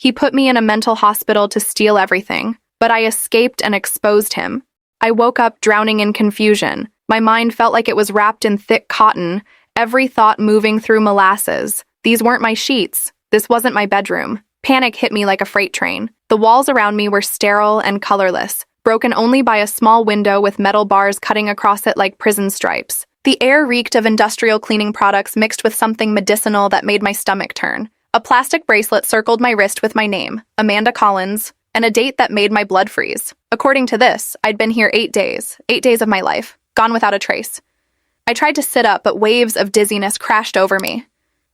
He put me in a mental hospital to steal everything, but I escaped and exposed him. I woke up drowning in confusion. My mind felt like it was wrapped in thick cotton, every thought moving through molasses. These weren't my sheets. This wasn't my bedroom. Panic hit me like a freight train. The walls around me were sterile and colorless, broken only by a small window with metal bars cutting across it like prison stripes. The air reeked of industrial cleaning products mixed with something medicinal that made my stomach turn. A plastic bracelet circled my wrist with my name, Amanda Collins, and a date that made my blood freeze. According to this, I'd been here 8 days of my life, gone without a trace. I tried to sit up, but waves of dizziness crashed over me.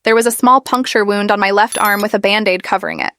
There was a small puncture wound on my left arm with a Band-Aid covering it.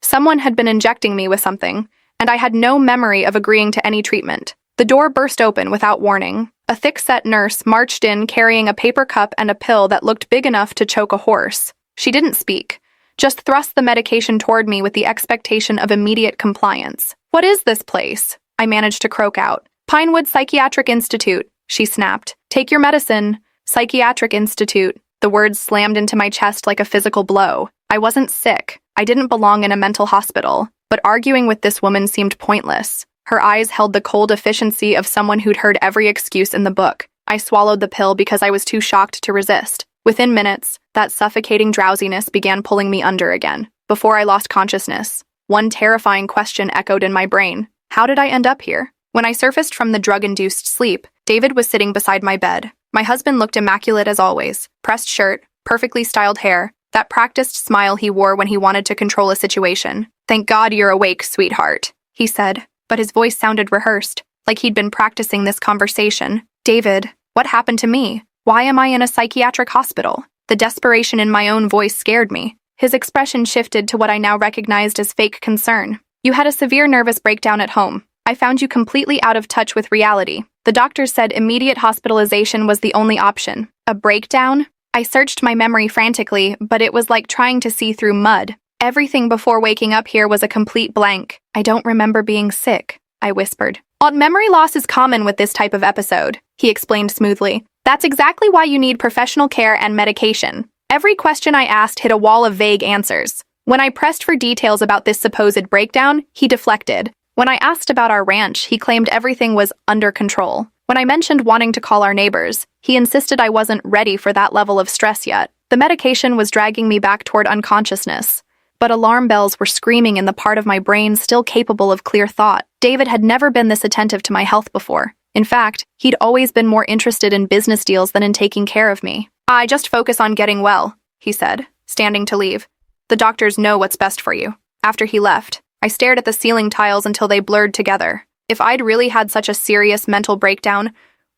Someone had been injecting me with something, and I had no memory of agreeing to any treatment. The door burst open without warning. A thick-set nurse marched in carrying a paper cup and a pill that looked big enough to choke a horse. She didn't speak, just thrust the medication toward me with the expectation of immediate compliance. "What is this place?" I managed to croak out. "Pinewood Psychiatric Institute," she snapped. "Take your medicine. Psychiatric Institute." The words slammed into my chest like a physical blow. I wasn't sick. I didn't belong in a mental hospital. But arguing with this woman seemed pointless. Her eyes held the cold efficiency of someone who'd heard every excuse in the book. I swallowed the pill because I was too shocked to resist. Within minutes, that suffocating drowsiness began pulling me under again. Before I lost consciousness, one terrifying question echoed in my brain. How did I end up here? When I surfaced from the drug-induced sleep, David was sitting beside my bed. My husband looked immaculate as always. Pressed shirt, perfectly styled hair, that practiced smile he wore when he wanted to control a situation. "Thank God you're awake, sweetheart," he said, but his voice sounded rehearsed, like he'd been practicing this conversation. "David, what happened to me? Why am I in a psychiatric hospital?" The desperation in my own voice scared me. His expression shifted to what I now recognized as fake concern. "You had a severe nervous breakdown at home. I found you completely out of touch with reality. The doctors said immediate hospitalization was the only option." A breakdown? I searched my memory frantically, but it was like trying to see through mud. Everything before waking up here was a complete blank. "I don't remember being sick," I whispered. "Memory loss is common with this type of episode," he explained smoothly. "That's exactly why you need professional care and medication." Every question I asked hit a wall of vague answers. When I pressed for details about this supposed breakdown, he deflected. When I asked about our ranch, he claimed everything was under control. When I mentioned wanting to call our neighbors, he insisted I wasn't ready for that level of stress yet. The medication was dragging me back toward unconsciousness, but alarm bells were screaming in the part of my brain still capable of clear thought. David had never been this attentive to my health before. In fact, he'd always been more interested in business deals than in taking care of me. "I just focus on getting well," he said, standing to leave. "The doctors know what's best for you." After he left, I stared at the ceiling tiles until they blurred together. If I'd really had such a serious mental breakdown,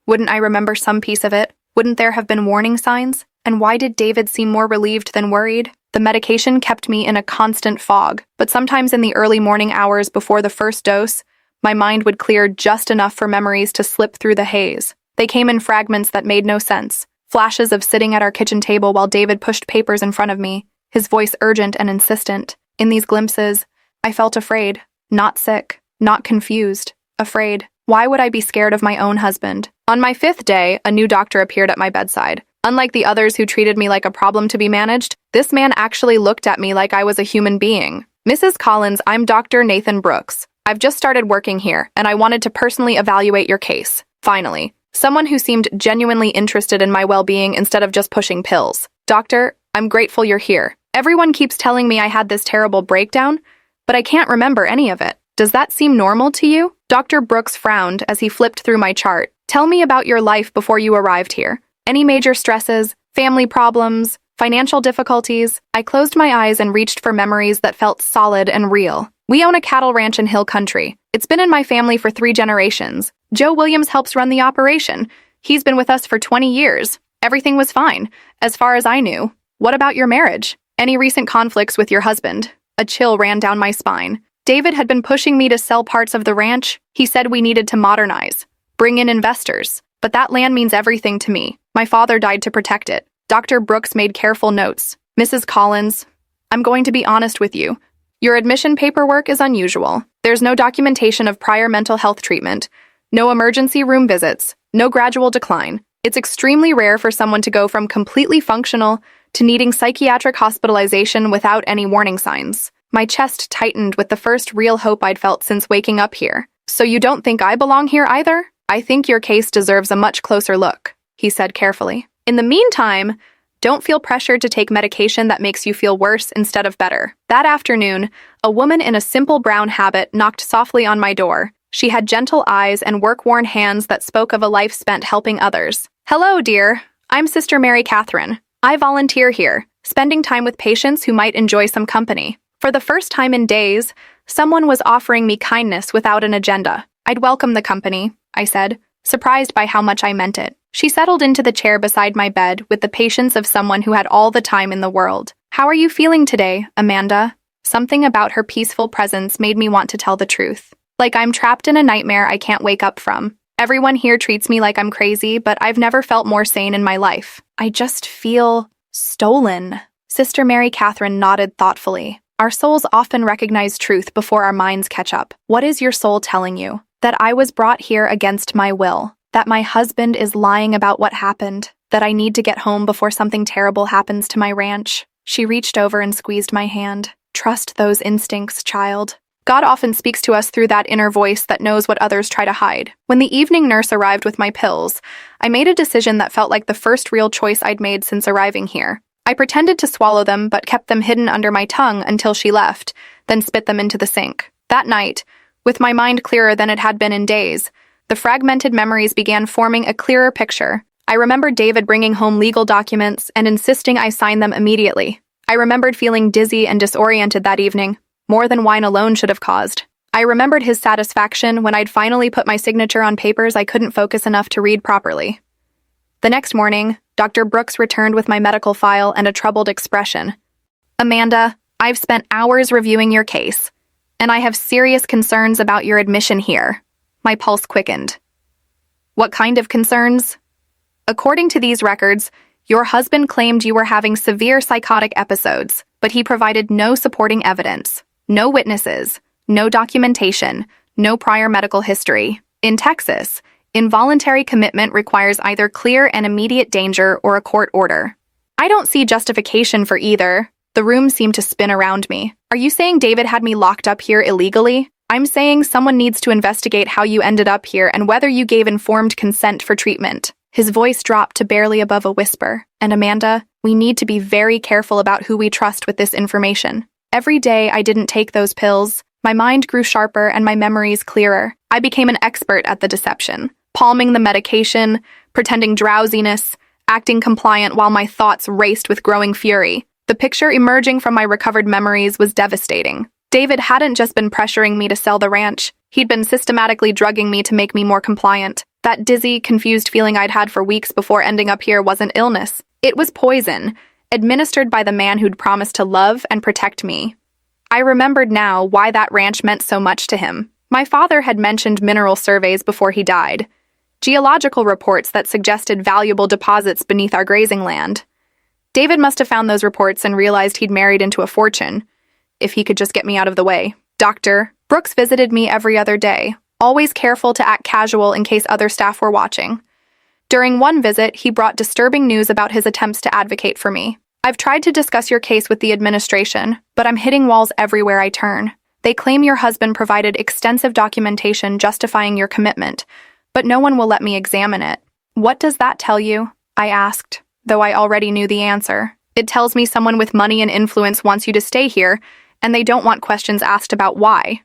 wouldn't I remember some piece of it? Wouldn't there have been warning signs? And why did David seem more relieved than worried? The medication kept me in a constant fog, but sometimes in the early morning hours before the first dose, my mind would clear just enough for memories to slip through the haze. They came in fragments that made no sense. Flashes of sitting at our kitchen table while David pushed papers in front of me, his voice urgent and insistent. In these glimpses, I felt afraid, not sick, not confused, afraid. Why would I be scared of my own husband? On my 5th day, a new doctor appeared at my bedside. Unlike the others who treated me like a problem to be managed, this man actually looked at me like I was a human being. "Mrs. Collins, I'm Dr. Nathan Brooks. I've just started working here, and I wanted to personally evaluate your case." Finally, someone who seemed genuinely interested in my well-being instead of just pushing pills. "Doctor, I'm grateful you're here. Everyone keeps telling me I had this terrible breakdown, but I can't remember any of it. Does that seem normal to you?" Dr. Brooks frowned as he flipped through my chart. "Tell me about your life before you arrived here. Any major stresses, family problems, financial difficulties?" I closed my eyes and reached for memories that felt solid and real. "We own a cattle ranch in Hill Country. It's been in my family for 3 generations. Joe Williams helps run the operation. He's been with us for 20 years. Everything was fine, as far as I knew. What about your marriage? Any recent conflicts with your husband?" A chill ran down my spine. David had been pushing me to sell parts of the ranch. He said we needed to modernize, bring in investors. But that land means everything to me. My father died to protect it. Dr. Brooks made careful notes. "Mrs. Collins, I'm going to be honest with you. Your admission paperwork is unusual. There's no documentation of prior mental health treatment, no emergency room visits, no gradual decline. It's extremely rare for someone to go from completely functional to needing psychiatric hospitalization without any warning signs. My chest tightened with the first real hope I'd felt since waking up here. So you don't think I belong here either? I think your case deserves a much closer look, he said carefully. In the meantime, don't feel pressured to take medication that makes you feel worse instead of better. That afternoon, a woman in a simple brown habit knocked softly on my door. She had gentle eyes and work-worn hands that spoke of a life spent helping others. Hello, dear. I'm Sister Mary Catherine. I volunteer here, spending time with patients who might enjoy some company. For the first time in days, someone was offering me kindness without an agenda. I'd welcome the company, I said, surprised by how much I meant it. She settled into the chair beside my bed with the patience of someone who had all the time in the world. How are you feeling today, Amanda? Something about her peaceful presence made me want to tell the truth. Like I'm trapped in a nightmare I can't wake up from. Everyone here treats me like I'm crazy, but I've never felt more sane in my life. I just feel stolen. Sister Mary Catherine nodded thoughtfully. Our souls often recognize truth before our minds catch up. What is your soul telling you? That I was brought here against my will. That my husband is lying about what happened. That I need to get home before something terrible happens to my ranch. She reached over and squeezed my hand. Trust those instincts, child. God often speaks to us through that inner voice that knows what others try to hide. When the evening nurse arrived with my pills, I made a decision that felt like the first real choice I'd made since arriving here. I pretended to swallow them but kept them hidden under my tongue until she left, then spit them into the sink. That night, with my mind clearer than it had been in days, the fragmented memories began forming a clearer picture. I remembered David bringing home legal documents and insisting I sign them immediately. I remembered feeling dizzy and disoriented that evening, more than wine alone should have caused. I remembered his satisfaction when I'd finally put my signature on papers I couldn't focus enough to read properly. The next morning, Dr. Brooks returned with my medical file and a troubled expression. Amanda, I've spent hours reviewing your case, and I have serious concerns about your admission here. My pulse quickened. What kind of concerns? According to these records, your husband claimed you were having severe psychotic episodes, but he provided no supporting evidence, no witnesses, no documentation, no prior medical history. In Texas, involuntary commitment requires either clear and immediate danger or a court order. I don't see justification for either. The room seemed to spin around me. Are you saying David had me locked up here illegally? I'm saying someone needs to investigate how you ended up here and whether you gave informed consent for treatment. His voice dropped to barely above a whisper. And Amanda, we need to be very careful about who we trust with this information. Every day I didn't take those pills, my mind grew sharper and my memories clearer. I became an expert at the deception, palming the medication, pretending drowsiness, acting compliant while my thoughts raced with growing fury. The picture emerging from my recovered memories was devastating. David hadn't just been pressuring me to sell the ranch. He'd been systematically drugging me to make me more compliant. That dizzy, confused feeling I'd had for weeks before ending up here wasn't illness. It was poison, administered by the man who'd promised to love and protect me. I remembered now why that ranch meant so much to him. My father had mentioned mineral surveys before he died, geological reports that suggested valuable deposits beneath our grazing land. David must have found those reports and realized he'd married into a fortune, if he could just get me out of the way. Dr. Brooks visited me every other day, always careful to act casual in case other staff were watching. During one visit, he brought disturbing news about his attempts to advocate for me. I've tried to discuss your case with the administration, but I'm hitting walls everywhere I turn. They claim your husband provided extensive documentation justifying your commitment, but no one will let me examine it. What does that tell you? I asked, though I already knew the answer. It tells me someone with money and influence wants you to stay here, and they don't want questions asked about why.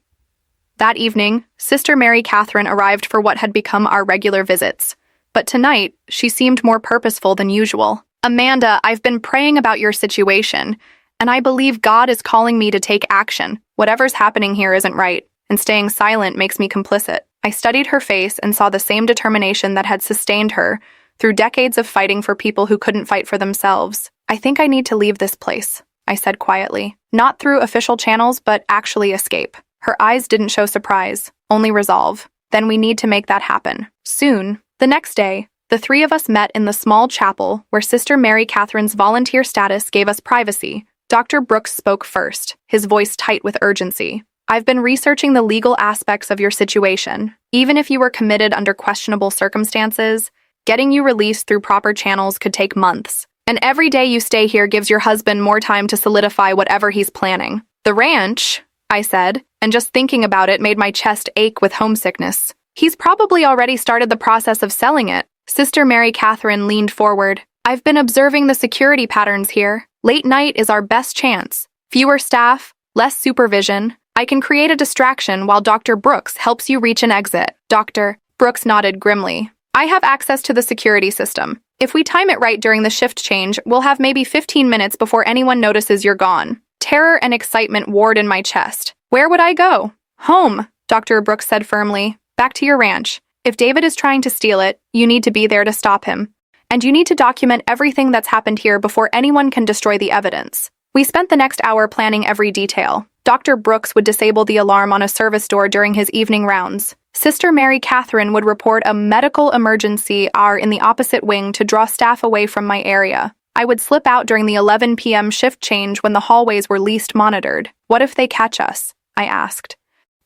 That evening, Sister Mary Catherine arrived for what had become our regular visits. But tonight, she seemed more purposeful than usual. Amanda, I've been praying about your situation, and I believe God is calling me to take action. Whatever's happening here isn't right, and staying silent makes me complicit. I studied her face and saw the same determination that had sustained her through decades of fighting for people who couldn't fight for themselves. I think I need to leave this place, I said quietly. Not through official channels, but actually escape. Her eyes didn't show surprise, only resolve. Then we need to make that happen. Soon. The next day, the three of us met in the small chapel where Sister Mary Catherine's volunteer status gave us privacy. Dr. Brooks spoke first, his voice tight with urgency. I've been researching the legal aspects of your situation. Even if you were committed under questionable circumstances, getting you released through proper channels could take months. And every day you stay here gives your husband more time to solidify whatever he's planning. The ranch, I said, and just thinking about it made my chest ache with homesickness. He's probably already started the process of selling it. Sister Mary Catherine leaned forward. I've been observing the security patterns here. Late night is our best chance. Fewer staff, less supervision. I can create a distraction while Dr. Brooks helps you reach an exit. Dr. Brooks nodded grimly. I have access to the security system. If we time it right during the shift change, we'll have maybe 15 minutes before anyone notices you're gone. Terror and excitement warred in my chest. Where would I go? Home, Dr. Brooks said firmly. Back to your ranch. If David is trying to steal it, you need to be there to stop him. And you need to document everything that's happened here before anyone can destroy the evidence. We spent the next hour planning every detail. Dr. Brooks would disable the alarm on a service door during his evening rounds. Sister Mary Catherine would report a medical emergency hour in the opposite wing to draw staff away from my area. I would slip out during the 11 p.m. shift change when the hallways were least monitored. What if they catch us? I asked.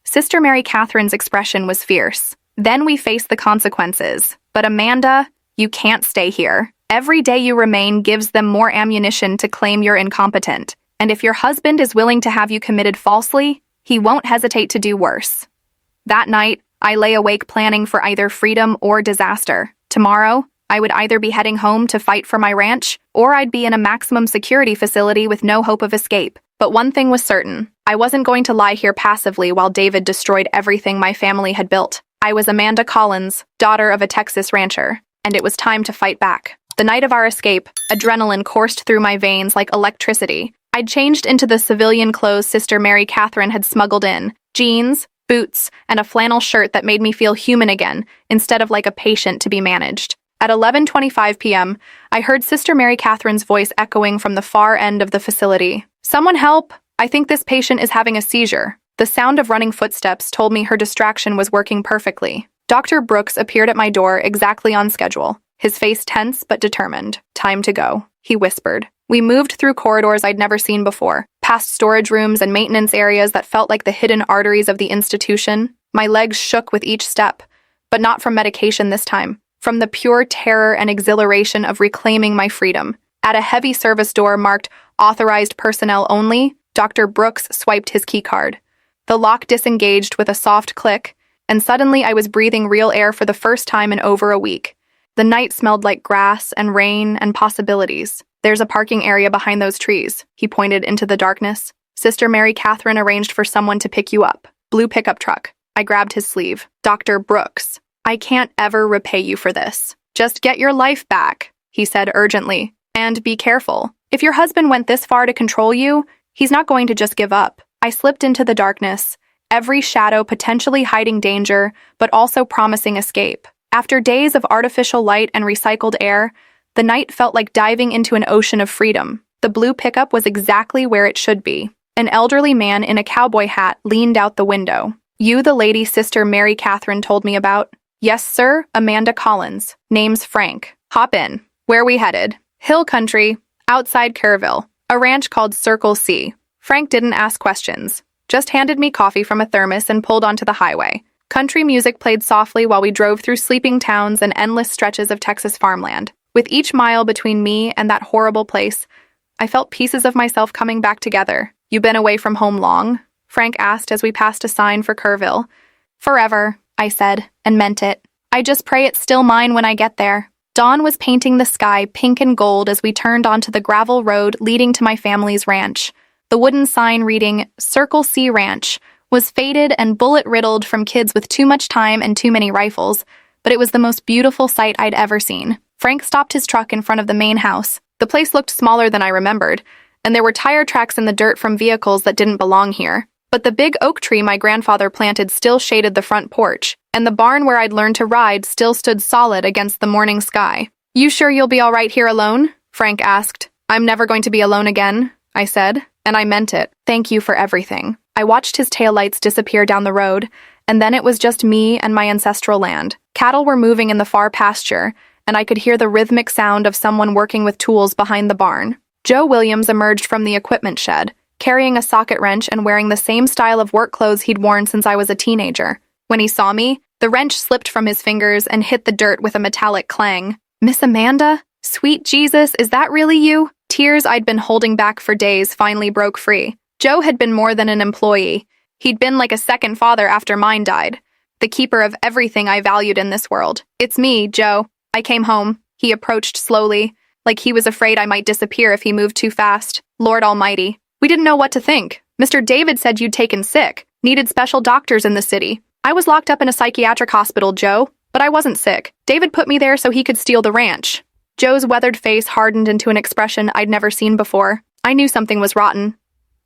Sister Mary Catherine's expression was fierce. Then we face the consequences. But Amanda, you can't stay here. Every day you remain gives them more ammunition to claim you're incompetent. And if your husband is willing to have you committed falsely, he won't hesitate to do worse. That night, I lay awake planning for either freedom or disaster. Tomorrow, I would either be heading home to fight for my ranch, or I'd be in a maximum security facility with no hope of escape. But one thing was certain. I wasn't going to lie here passively while David destroyed everything my family had built. I was Amanda Collins, daughter of a Texas rancher, and it was time to fight back. The night of our escape, adrenaline coursed through my veins like electricity. I'd changed into the civilian clothes Sister Mary Catherine had smuggled in, jeans, boots, and a flannel shirt that made me feel human again, instead of like a patient to be managed. At 11:25 p.m., I heard Sister Mary Catherine's voice echoing from the far end of the facility. Someone help! I think this patient is having a seizure. The sound of running footsteps told me her distraction was working perfectly. Dr. Brooks appeared at my door exactly on schedule, his face tense but determined. Time to go, he whispered. We moved through corridors I'd never seen before, past storage rooms and maintenance areas that felt like the hidden arteries of the institution. My legs shook with each step, but not from medication this time, from the pure terror and exhilaration of reclaiming my freedom. At a heavy service door marked Authorized Personnel Only, Dr. Brooks swiped his keycard. The lock disengaged with a soft click, and suddenly I was breathing real air for the first time in over a week. The night smelled like grass and rain and possibilities. There's a parking area behind those trees, he pointed into the darkness. Sister Mary Catherine arranged for someone to pick you up. Blue pickup truck. I grabbed his sleeve. Dr. Brooks, I can't ever repay you for this. Just get your life back, he said urgently. And be careful. If your husband went this far to control you, he's not going to just give up. I slipped into the darkness, every shadow potentially hiding danger, but also promising escape. After days of artificial light and recycled air, the night felt like diving into an ocean of freedom. The blue pickup was exactly where it should be. An elderly man in a cowboy hat leaned out the window. You the lady Sister Mary Catherine told me about? Yes, sir, Amanda Collins. Name's Frank. Hop in. Where we headed? Hill country, outside Kerrville. A ranch called Circle C. Frank didn't ask questions, just handed me coffee from a thermos and pulled onto the highway. Country music played softly while we drove through sleeping towns and endless stretches of Texas farmland. With each mile between me and that horrible place, I felt pieces of myself coming back together. You been away from home long? Frank asked as we passed a sign for Kerrville. Forever, I said, and meant it. I just pray it's still mine when I get there. Dawn was painting the sky pink and gold as we turned onto the gravel road leading to my family's ranch. The wooden sign reading, Circle C Ranch, was faded and bullet-riddled from kids with too much time and too many rifles, but it was the most beautiful sight I'd ever seen. Frank stopped his truck in front of the main house. The place looked smaller than I remembered, and there were tire tracks in the dirt from vehicles that didn't belong here. But the big oak tree my grandfather planted still shaded the front porch, and the barn where I'd learned to ride still stood solid against the morning sky. You sure you'll be all right here alone? Frank asked. I'm never going to be alone again, I said, and I meant it. Thank you for everything. I watched his taillights disappear down the road, and then it was just me and my ancestral land. Cattle were moving in the far pasture, and I could hear the rhythmic sound of someone working with tools behind the barn. Joe Williams emerged from the equipment shed, carrying a socket wrench and wearing the same style of work clothes he'd worn since I was a teenager. When he saw me, the wrench slipped from his fingers and hit the dirt with a metallic clang. Miss Amanda? Sweet Jesus, is that really you? Tears I'd been holding back for days finally broke free. Joe had been more than an employee. He'd been like a second father after mine died, the keeper of everything I valued in this world. "It's me, Joe. I came home." He approached slowly, like he was afraid I might disappear if he moved too fast. "Lord Almighty. We didn't know what to think. Mr. David said you'd taken sick, needed special doctors in the city. I was locked up in a psychiatric hospital, Joe, but I wasn't sick. David put me there so he could steal the ranch." Joe's weathered face hardened into an expression I'd never seen before. I knew something was rotten.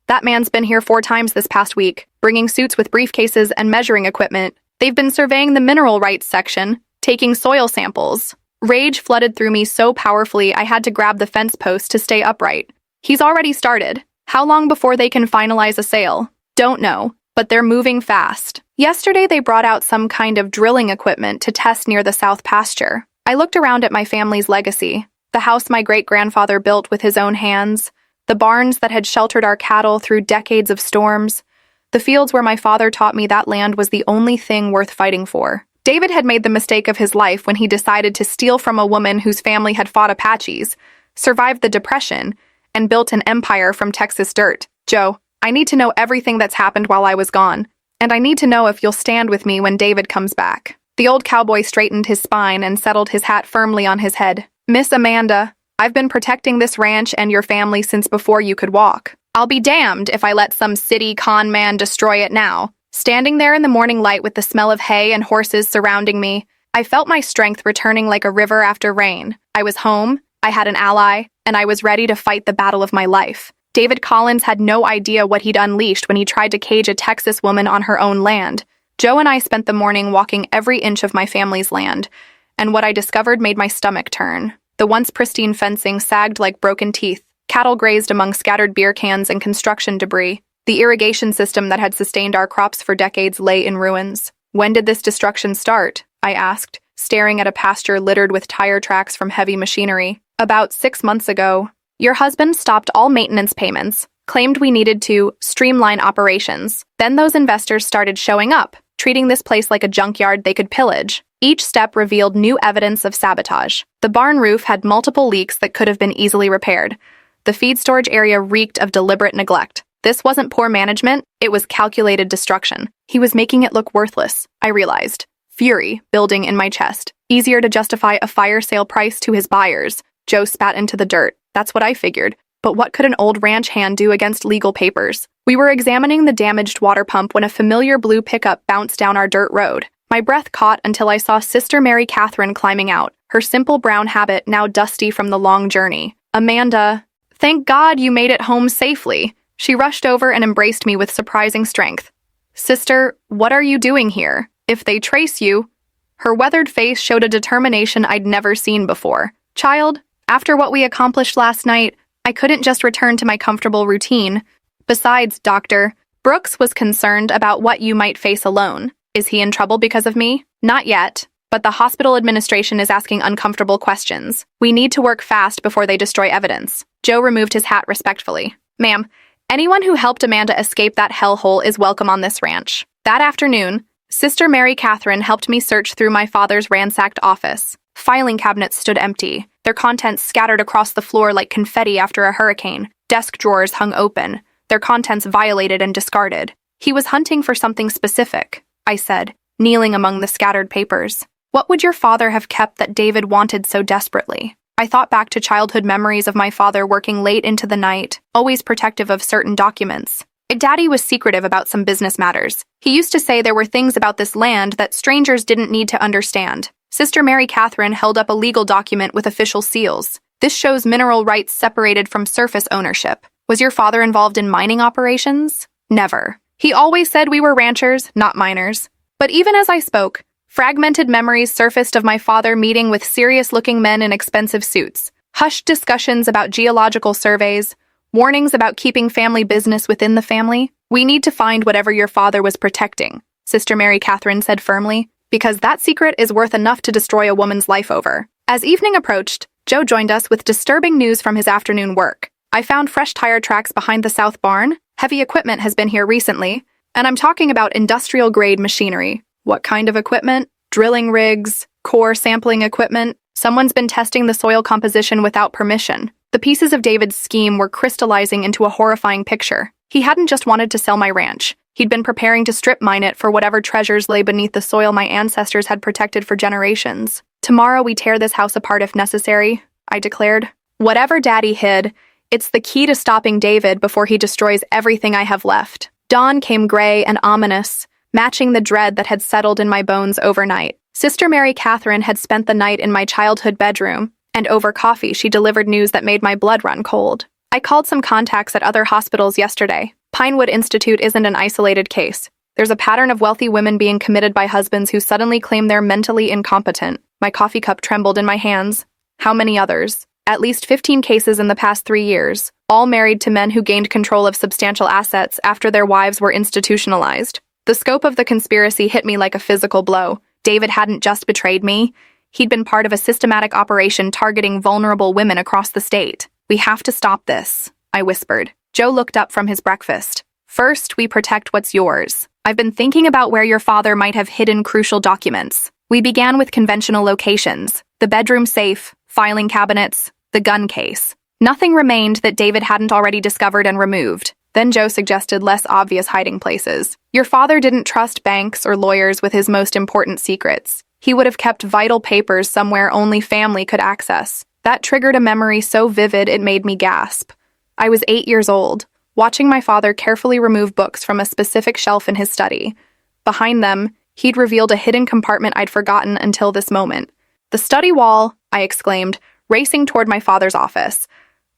"That man's been here 4 times this past week, bringing suits with briefcases and measuring equipment. They've been surveying the mineral rights section, taking soil samples." Rage flooded through me so powerfully I had to grab the fence post to stay upright. "He's already started. How long before they can finalize a sale? Don't know, but they're moving fast." Yesterday they brought out some kind of drilling equipment to test near the south pasture. I looked around at my family's legacy, the house my great-grandfather built with his own hands, the barns that had sheltered our cattle through decades of storms, the fields where my father taught me that land was the only thing worth fighting for. David had made the mistake of his life when he decided to steal from a woman whose family had fought Apaches, survived the Depression, and built an empire from Texas dirt. "Joe, I need to know everything that's happened while I was gone, and I need to know if you'll stand with me when David comes back." The old cowboy straightened his spine and settled his hat firmly on his head. "Miss Amanda, I've been protecting this ranch and your family since before you could walk. I'll be damned if I let some city con man destroy it now." Standing there in the morning light with the smell of hay and horses surrounding me, I felt my strength returning like a river after rain. I was home, I had an ally, and I was ready to fight the battle of my life. David Collins had no idea what he'd unleashed when he tried to cage a Texas woman on her own land. Joe and I spent the morning walking every inch of my family's land, and what I discovered made my stomach turn. The once pristine fencing sagged like broken teeth. Cattle grazed among scattered beer cans and construction debris. The irrigation system that had sustained our crops for decades lay in ruins. "When did this destruction start?" I asked, staring at a pasture littered with tire tracks from heavy machinery. "About 6 months ago. Your husband stopped all maintenance payments, claimed we needed to streamline operations. Then those investors started showing up, treating this place like a junkyard they could pillage. Each step revealed new evidence of sabotage. The barn roof had multiple leaks that could have been easily repaired. The feed storage area reeked of deliberate neglect. This wasn't poor management, it was calculated destruction. He was making it look worthless, I realized. Fury building in my chest. Easier to justify a fire sale price to his buyers. Joe spat into the dirt. That's what I figured. But what could an old ranch hand do against legal papers? We were examining the damaged water pump when a familiar blue pickup bounced down our dirt road. My breath caught until I saw Sister Mary Catherine climbing out, her simple brown habit now dusty from the long journey. "Amanda, thank God you made it home safely." She rushed over and embraced me with surprising strength. "Sister, what are you doing here? If they trace you..." Her weathered face showed a determination I'd never seen before. "Child, after what we accomplished last night, I couldn't just return to my comfortable routine. Besides, Doctor, Brooks was concerned about what you might face alone. Is he in trouble because of me?" "Not yet, but the hospital administration is asking uncomfortable questions. We need to work fast before they destroy evidence." Joe removed his hat respectfully. "Ma'am, anyone who helped Amanda escape that hellhole is welcome on this ranch." That afternoon, Sister Mary Catherine helped me search through my father's ransacked office. Filing cabinets stood empty, their contents scattered across the floor like confetti after a hurricane. Desk drawers hung open, their contents violated and discarded. "He was hunting for something specific," I said, kneeling among the scattered papers. "What would your father have kept that David wanted so desperately?" I thought back to childhood memories of my father working late into the night, always protective of certain documents. Daddy was secretive about some business matters. He used to say there were things about this land that strangers didn't need to understand. Sister Mary Catherine held up a legal document with official seals. "This shows mineral rights separated from surface ownership. Was your father involved in mining operations?" "Never. He always said we were ranchers, not miners." But even as I spoke, fragmented memories surfaced of my father meeting with serious-looking men in expensive suits, hushed discussions about geological surveys, warnings about keeping family business within the family. "We need to find whatever your father was protecting," Sister Mary Catherine said firmly, "because that secret is worth enough to destroy a woman's life over." As evening approached, Joe joined us with disturbing news from his afternoon work. "I found fresh tire tracks behind the south barn. Heavy equipment has been here recently, and I'm talking about industrial-grade machinery." "What kind of equipment?" "Drilling rigs, core sampling equipment. Someone's been testing the soil composition without permission." The pieces of David's scheme were crystallizing into a horrifying picture. He hadn't just wanted to sell my ranch. He'd been preparing to strip mine it for whatever treasures lay beneath the soil my ancestors had protected for generations. "Tomorrow we tear this house apart if necessary," I declared. "Whatever Daddy hid, it's the key to stopping David before he destroys everything I have left." Dawn came gray and ominous, matching the dread that had settled in my bones overnight. Sister Mary Catherine had spent the night in my childhood bedroom, and over coffee she delivered news that made my blood run cold. I called some contacts at other hospitals yesterday. Pinewood Institute isn't an isolated case. There's a pattern of wealthy women being committed by husbands who suddenly claim they're mentally incompetent. My coffee cup trembled in my hands. How many others? At least 15 cases in the past 3 years, all married to men who gained control of substantial assets after their wives were institutionalized. The scope of the conspiracy hit me like a physical blow. David hadn't just betrayed me. He'd been part of a systematic operation targeting vulnerable women across the state. "We have to stop this," I whispered. Joe looked up from his breakfast. "First, we protect what's yours. I've been thinking about where your father might have hidden crucial documents. We began with conventional locations: the bedroom safe, filing cabinets, the gun case. Nothing remained that David hadn't already discovered and removed. Then Joe suggested less obvious hiding places. Your father didn't trust banks or lawyers with his most important secrets. He would have kept vital papers somewhere only family could access. That triggered a memory so vivid it made me gasp. I was 8 years old, watching my father carefully remove books from a specific shelf in his study. Behind them, he'd revealed a hidden compartment I'd forgotten until this moment. "The study wall," I exclaimed, racing toward my father's office.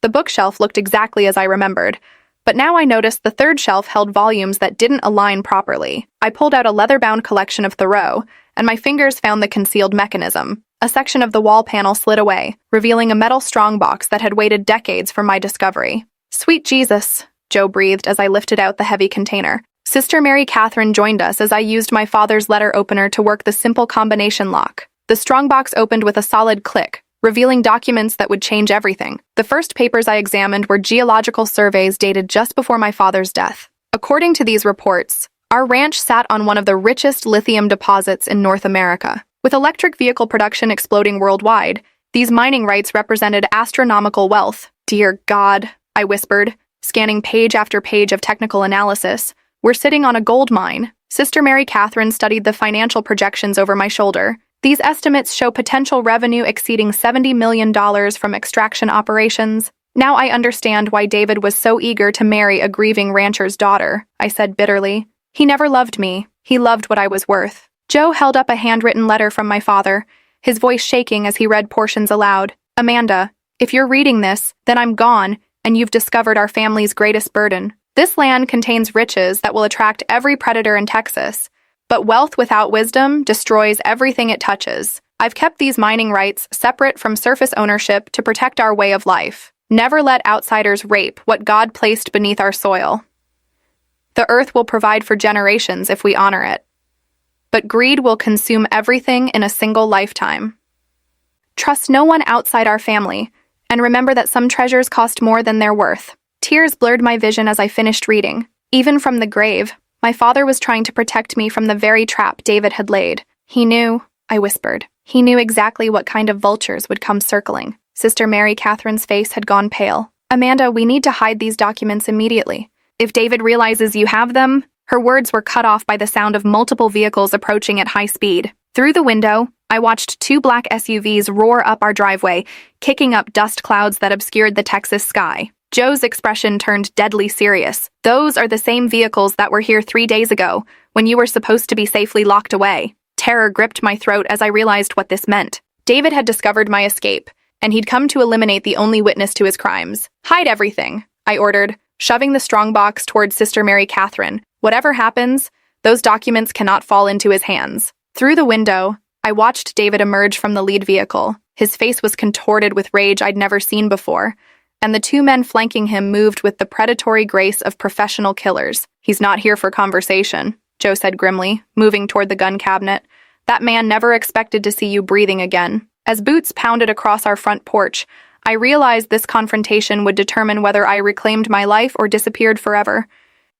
The bookshelf looked exactly as I remembered, but now I noticed the third shelf held volumes that didn't align properly. I pulled out a leather-bound collection of Thoreau, and my fingers found the concealed mechanism. A section of the wall panel slid away, revealing a metal strongbox that had waited decades for my discovery. "Sweet Jesus," Joe breathed as I lifted out the heavy container. Sister Mary Catherine joined us as I used my father's letter opener to work the simple combination lock. The strongbox opened with a solid click, revealing documents that would change everything. The first papers I examined were geological surveys dated just before my father's death. According to these reports, our ranch sat on one of the richest lithium deposits in North America. With electric vehicle production exploding worldwide, these mining rights represented astronomical wealth. "Dear God," I whispered, scanning page after page of technical analysis. "We're sitting on a gold mine." Sister Mary Catherine studied the financial projections over my shoulder. "These estimates show potential revenue exceeding $70 million from extraction operations. Now I understand why David was so eager to marry a grieving rancher's daughter," I said bitterly. "He never loved me. He loved what I was worth." Joe held up a handwritten letter from my father, his voice shaking as he read portions aloud. "Amanda, if you're reading this, then I'm gone, and you've discovered our family's greatest burden. This land contains riches that will attract every predator in Texas. But wealth without wisdom destroys everything it touches. I've kept these mining rights separate from surface ownership to protect our way of life. Never let outsiders rape what God placed beneath our soil. The earth will provide for generations if we honor it. But greed will consume everything in a single lifetime. Trust no one outside our family, and remember that some treasures cost more than they're worth." Tears blurred my vision as I finished reading. Even from the grave, my father was trying to protect me from the very trap David had laid. "He knew," I whispered. "He knew exactly what kind of vultures would come circling." Sister Mary Catherine's face had gone pale. "Amanda, we need to hide these documents immediately. If David realizes you have them..." Her words were cut off by the sound of multiple vehicles approaching at high speed. Through the window, I watched 2 black SUVs roar up our driveway, kicking up dust clouds that obscured the Texas sky. Joe's expression turned deadly serious. "Those are the same vehicles that were here 3 days ago, when you were supposed to be safely locked away." Terror gripped my throat as I realized what this meant. David had discovered my escape, and he'd come to eliminate the only witness to his crimes. "Hide everything," I ordered, shoving the strongbox toward Sister Mary Catherine. "Whatever happens, those documents cannot fall into his hands." Through the window, I watched David emerge from the lead vehicle. His face was contorted with rage I'd never seen before, and the 2 men flanking him moved with the predatory grace of professional killers. "He's not here for conversation," Joe said grimly, moving toward the gun cabinet. "That man never expected to see you breathing again." As boots pounded across our front porch, I realized this confrontation would determine whether I reclaimed my life or disappeared forever.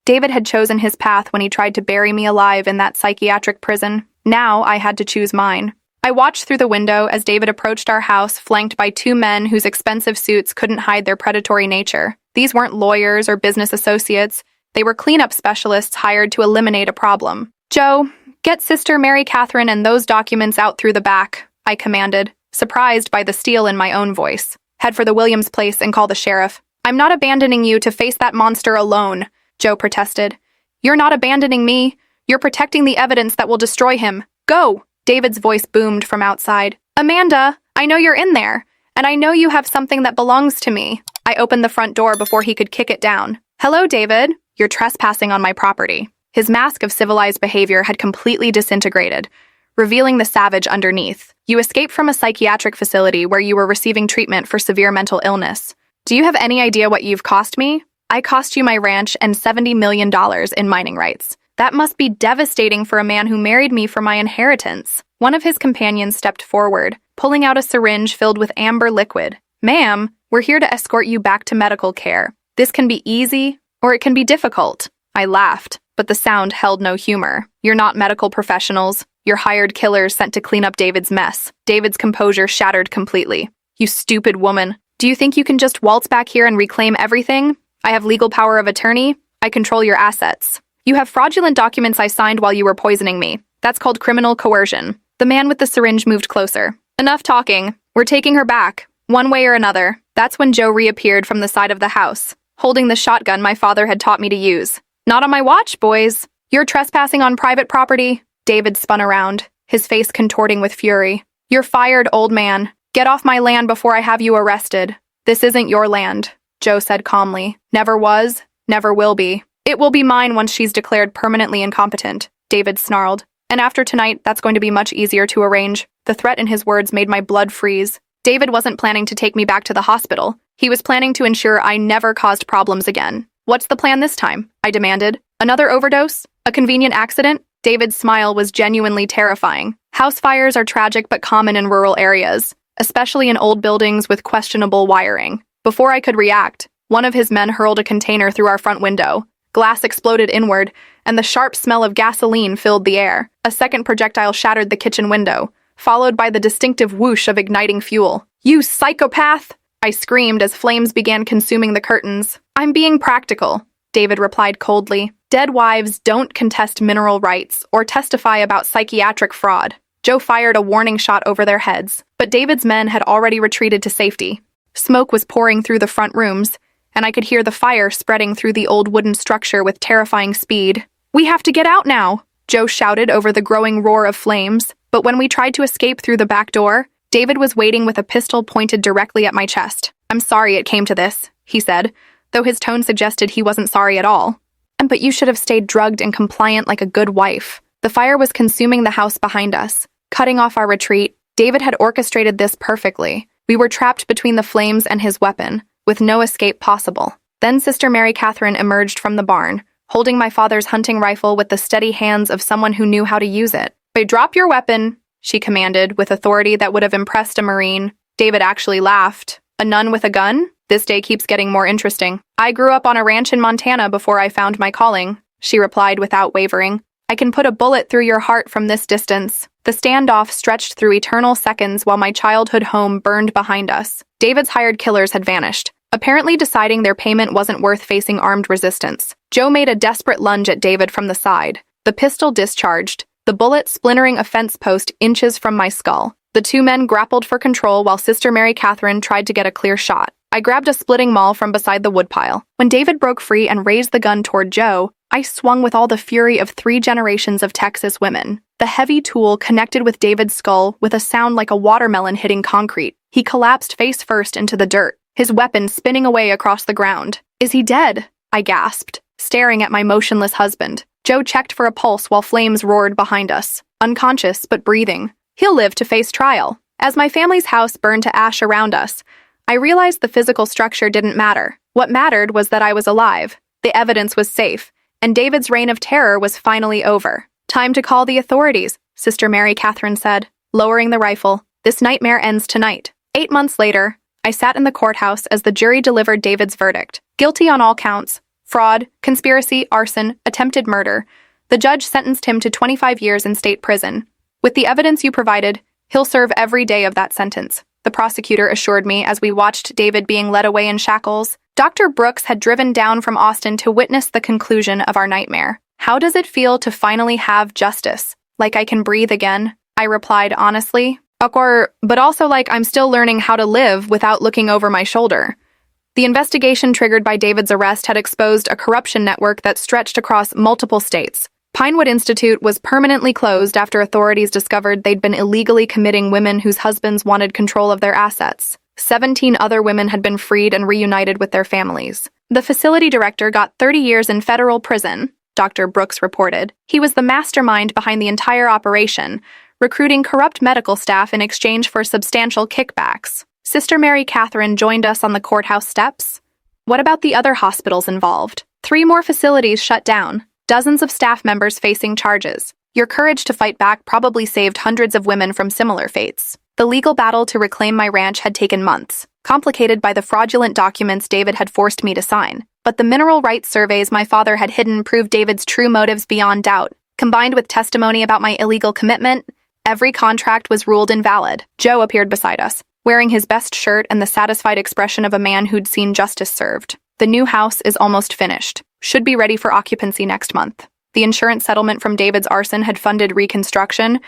David had chosen his path when he tried to bury me alive in that psychiatric prison. Now I had to choose mine. I watched through the window as David approached our house, flanked by two men whose expensive suits couldn't hide their predatory nature. These weren't lawyers or business associates. They were cleanup specialists hired to eliminate a problem. "Joe, get Sister Mary Catherine and those documents out through the back," I commanded, surprised by the steel in my own voice. "Head for the Williams place and call the sheriff." "I'm not abandoning you to face that monster alone," Joe protested. "You're not abandoning me. You're protecting the evidence that will destroy him. Go!" David's voice boomed from outside. "Amanda, I know you're in there, and I know you have something that belongs to me." I opened the front door before he could kick it down. "Hello, David. You're trespassing on my property." His mask of civilized behavior had completely disintegrated, revealing the savage underneath. "You escaped from a psychiatric facility where you were receiving treatment for severe mental illness. Do you have any idea what you've cost me? I cost you my ranch and $70 million in mining rights. That must be devastating for a man who married me for my inheritance." One of his companions stepped forward, pulling out a syringe filled with amber liquid. "Ma'am, we're here to escort you back to medical care. This can be easy, or it can be difficult." I laughed, but the sound held no humor. "You're not medical professionals. You're hired killers sent to clean up David's mess." David's composure shattered completely. "You stupid woman. Do you think you can just waltz back here and reclaim everything? I have legal power of attorney. I control your assets. You have fraudulent documents I signed while you were poisoning me. That's called criminal coercion." The man with the syringe moved closer. "Enough talking. We're taking her back, one way or another." That's when Joe reappeared from the side of the house, holding the shotgun my father had taught me to use. "Not on my watch, boys. You're trespassing on private property." David spun around, his face contorting with fury. "You're fired, old man. Get off my land before I have you arrested." "This isn't your land," Joe said calmly. "Never was, never will be." "It will be mine once she's declared permanently incompetent," David snarled. "And after tonight, that's going to be much easier to arrange." The threat in his words made my blood freeze. David wasn't planning to take me back to the hospital. He was planning to ensure I never caused problems again. "What's the plan this time?" I demanded. "Another overdose? A convenient accident?" David's smile was genuinely terrifying. House fires are tragic but common in rural areas, especially in old buildings with questionable wiring. Before I could react, one of his men hurled a container through our front window. Glass exploded inward, and the sharp smell of gasoline filled the air. A second projectile shattered the kitchen window, followed by the distinctive whoosh of igniting fuel. "You psychopath!" I screamed as flames began consuming the curtains. "I'm being practical," David replied coldly. "Dead wives don't contest mineral rights or testify about psychiatric fraud." Joe fired a warning shot over their heads, but David's men had already retreated to safety. Smoke was pouring through the front rooms, and I could hear the fire spreading through the old wooden structure with terrifying speed. "We have to get out now!" Joe shouted over the growing roar of flames, but when we tried to escape through the back door, David was waiting with a pistol pointed directly at my chest. "I'm sorry it came to this," he said, though his tone suggested he wasn't sorry at all. "But you should have stayed drugged and compliant like a good wife." The fire was consuming the house behind us, cutting off our retreat. David had orchestrated this perfectly. We were trapped between the flames and his weapon, with no escape possible. Then Sister Mary Catherine emerged from the barn, holding my father's hunting rifle with the steady hands of someone who knew how to use it. "Drop your weapon," she commanded, with authority that would have impressed a Marine. David actually laughed. "A nun with a gun? This day keeps getting more interesting." "I grew up on a ranch in Montana before I found my calling," she replied without wavering. "I can put a bullet through your heart from this distance." The standoff stretched through eternal seconds while my childhood home burned behind us. David's hired killers had vanished, apparently deciding their payment wasn't worth facing armed resistance. Joe made a desperate lunge at David from the side. The pistol discharged, the bullet splintering a fence post inches from my skull. The two men grappled for control while Sister Mary Catherine tried to get a clear shot. I grabbed a splitting maul from beside the woodpile. When David broke free and raised the gun toward Joe, I swung with all the fury of 3 generations of Texas women. The heavy tool connected with David's skull with a sound like a watermelon hitting concrete. He collapsed face first into the dirt, his weapon spinning away across the ground. "Is he dead?" I gasped, staring at my motionless husband. Joe checked for a pulse while flames roared behind us, unconscious but breathing. "He'll live to face trial." As my family's house burned to ash around us, I realized the physical structure didn't matter. What mattered was that I was alive. The evidence was safe, and David's reign of terror was finally over. "Time to call the authorities," Sister Mary Catherine said, lowering the rifle. "This nightmare ends tonight." 8 months later, I sat in the courthouse as the jury delivered David's verdict. Guilty on all counts: fraud, conspiracy, arson, attempted murder. The judge sentenced him to 25 years in state prison. "With the evidence you provided, He'll serve every day of that sentence, the prosecutor assured me as we watched David being led away in shackles. Dr. Brooks had driven down from Austin to witness the conclusion of our nightmare. How does it feel to finally have justice? Like I can breathe again? I replied honestly. But also like I'm still learning how to live without looking over my shoulder. The investigation triggered by David's arrest had exposed a corruption network that stretched across multiple states. Pinewood Institute was permanently closed after authorities discovered they'd been illegally committing women whose husbands wanted control of their assets. 17 other women had been freed and reunited with their families. The facility director got 30 years in federal prison, Dr. Brooks reported. He was the mastermind behind the entire operation, recruiting corrupt medical staff in exchange for substantial kickbacks. Sister Mary Catherine joined us on the courthouse steps. What about the other hospitals involved? 3 more facilities shut down, dozens of staff members facing charges. Your courage to fight back probably saved hundreds of women from similar fates. The legal battle to reclaim my ranch had taken months, complicated by the fraudulent documents David had forced me to sign. But the mineral rights surveys my father had hidden proved David's true motives beyond doubt. Combined with testimony about my illegal commitment, every contract was ruled invalid. Joe appeared beside us, wearing his best shirt and the satisfied expression of a man who'd seen justice served. The new house is almost finished. Should be ready for occupancy next month. The insurance settlement from David's arson had funded reconstruction,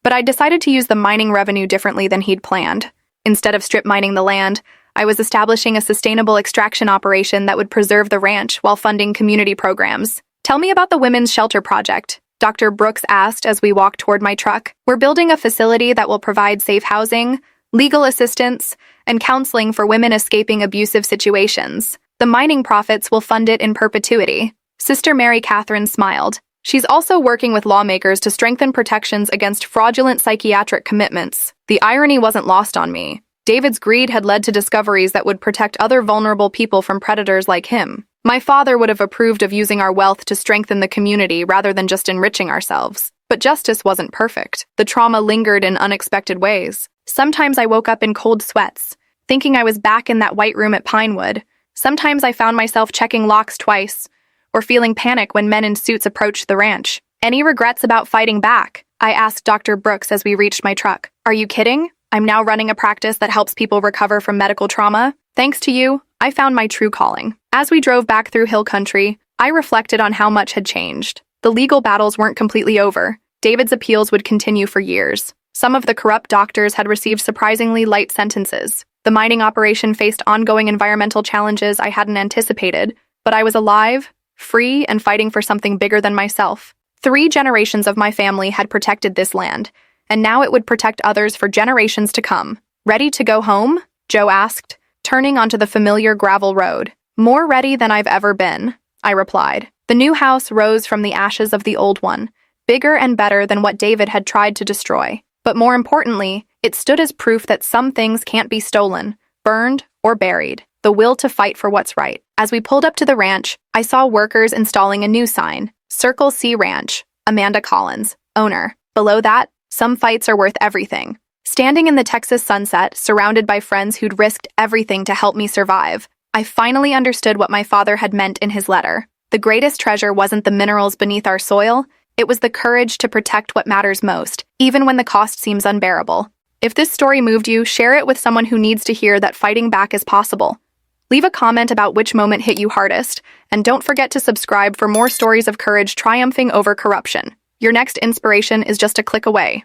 but I decided to use the mining revenue differently than he'd planned. Instead of strip mining the land, I was establishing a sustainable extraction operation that would preserve the ranch while funding community programs. Tell me about the Women's Shelter Project, Dr. Brooks asked as we walked toward my truck. We're building a facility that will provide safe housing, legal assistance, and counseling for women escaping abusive situations. The mining profits will fund it in perpetuity. Sister Mary Catherine smiled. She's also working with lawmakers to strengthen protections against fraudulent psychiatric commitments. The irony wasn't lost on me. David's greed had led to discoveries that would protect other vulnerable people from predators like him. My father would have approved of using our wealth to strengthen the community rather than just enriching ourselves. But justice wasn't perfect. The trauma lingered in unexpected ways. Sometimes I woke up in cold sweats, thinking I was back in that white room at Pinewood. Sometimes I found myself checking locks twice, or feeling panic when men in suits approached the ranch. Any regrets about fighting back? I asked Dr. Brooks as we reached my truck. Are you kidding? I'm now running a practice that helps people recover from medical trauma. Thanks to you, I found my true calling. As we drove back through hill country, I reflected on how much had changed. The legal battles weren't completely over. David's appeals would continue for years. Some of the corrupt doctors had received surprisingly light sentences. The mining operation faced ongoing environmental challenges I hadn't anticipated, but I was alive, free, and fighting for something bigger than myself. 3 generations of my family had protected this land, and now it would protect others for generations to come. Ready to go home? Joe asked, turning onto the familiar gravel road. More ready than I've ever been, I replied. The new house rose from the ashes of the old one, bigger and better than what David had tried to destroy. But more importantly, it stood as proof that some things can't be stolen, burned, or buried. The will to fight for what's right. As we pulled up to the ranch, I saw workers installing a new sign, Circle C Ranch, Amanda Collins, owner. Below that, some fights are worth everything. Standing in the Texas sunset, surrounded by friends who'd risked everything to help me survive, I finally understood what my father had meant in his letter. The greatest treasure wasn't the minerals beneath our soil, it was the courage to protect what matters most, even when the cost seems unbearable. If this story moved you, share it with someone who needs to hear that fighting back is possible. Leave a comment about which moment hit you hardest, and don't forget to subscribe for more stories of courage triumphing over corruption. Your next inspiration is just a click away.